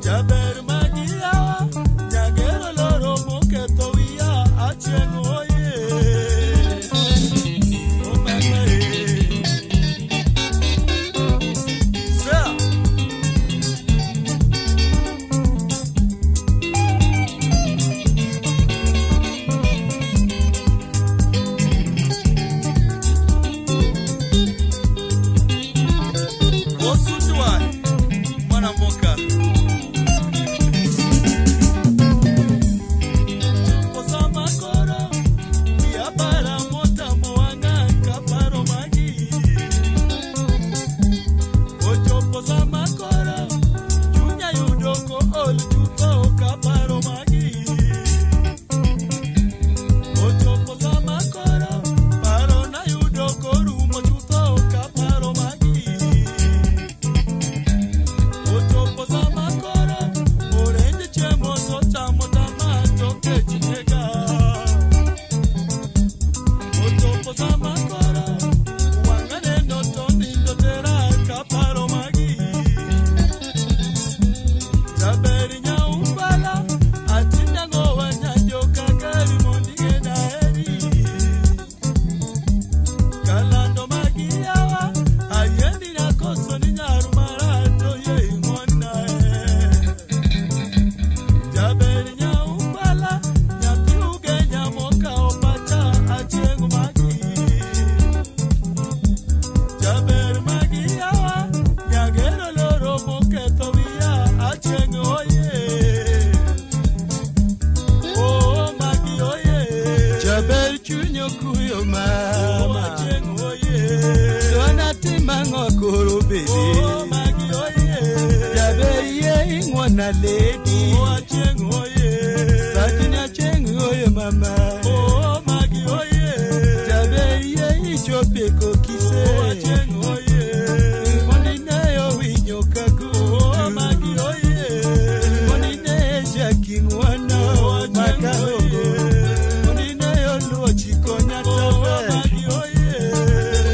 Jaber Maggy yawa, Nyager Oloro moketo wiya Achieng oye. Oh mama Sir. Osutwa mwana mboka. Otama koro, wiya bara motamo wang'a Kaparo Maggy. Ochopo sama koro, chunya yudoko ol chuto Kaparo Maggy. Ochopo sama koro, paro na yudoko rumo chuto Kaparo Maggy. Ochopo sama koro, orenj chiemo chamo tomato kech nega. Ochopo sama koro, wang'a neno tonindo Oteraaa Kaparo Maggy. Jaber Nya Ukwala, atimni wang'e Kager mondigena aheriii. Kalando Maggy yawa, ayiendi nakoso ni nyar marato yeeh Jaber Nya Ukwala, nyathi Ugenya mokao pacha Achieng Maggy. Jaber Maggy yawa, Nyager Oloro moketo wiya Achieng oye. Oh Maggy oye. Jaber chunyo kuyo Oh mama. Achieng oye. Dona timang'o koro bebe. Oh Maggy oye. Jaber yeeh ng'wana lady. Oh Achieng oye. Sakini Achieng oye mama. Oh Maggy oye. Jaber yeeh chope kokise. Oh Achieng oye. Mondineyo winyo kagu. Oh Maggy oye. Mondineyo jaki ng'wana makaogo. Mondineyo luo chiko Oh nyatawe. Maggy oye.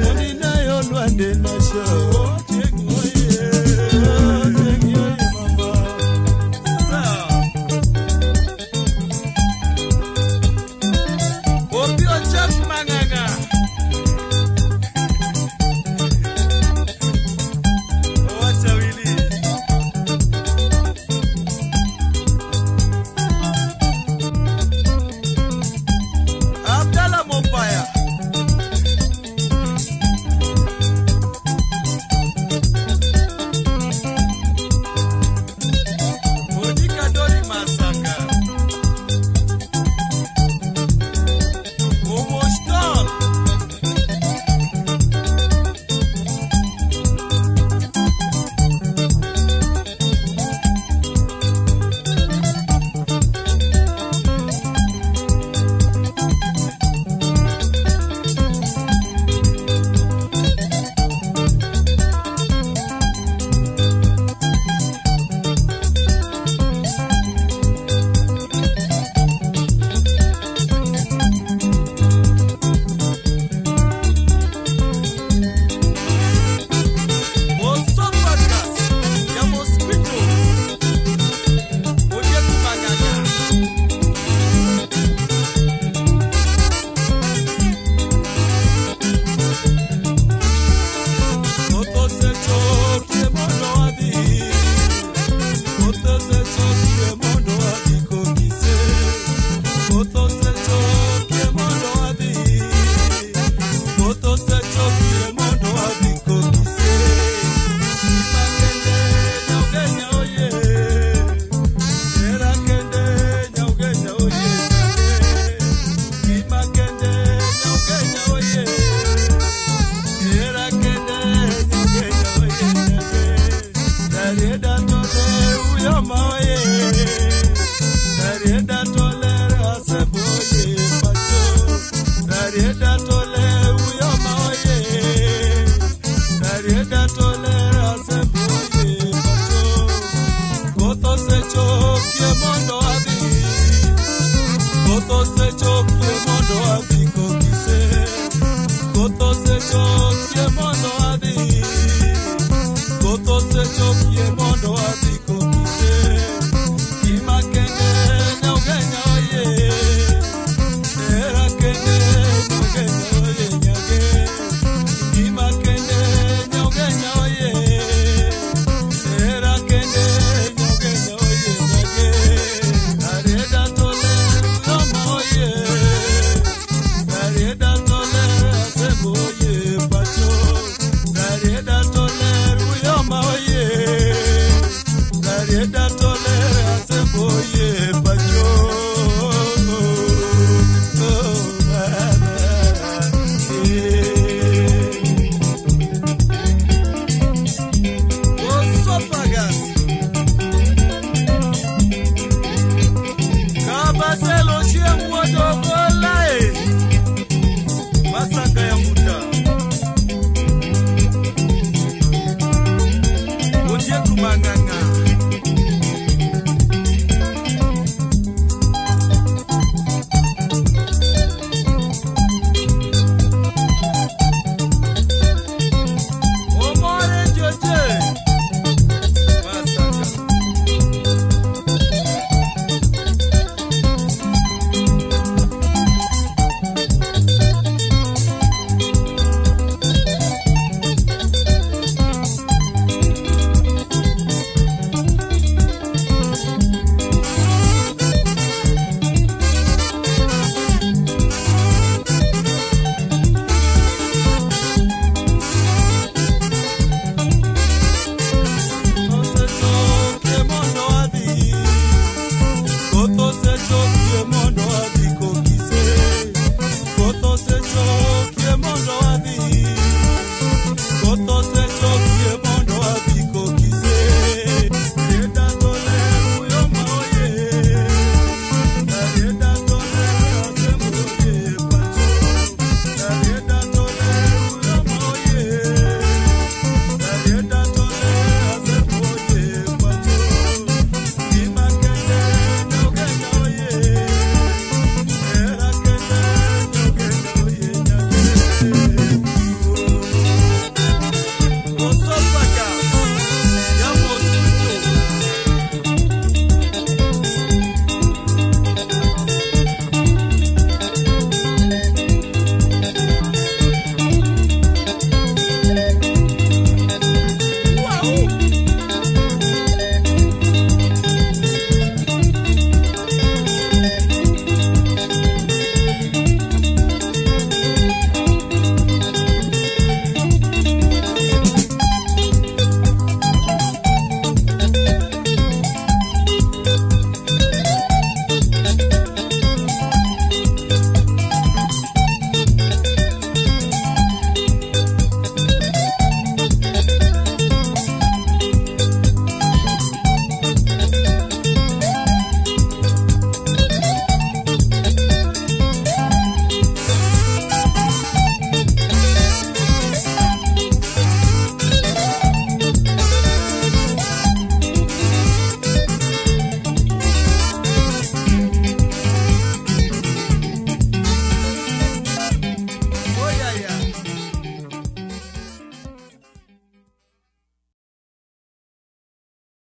Mondineyo lwande nasho. Oh Achieng oye. Achieng oye mama. Sawa. Obi ochap mang'ang'a. Owacha wili. Abdalla Mopaya. Monica Dori Masaka. Omostol. Mosopakas. Ya mosquito. Oye kumang'ang'a. Otosecho chiemo no adhi. Otese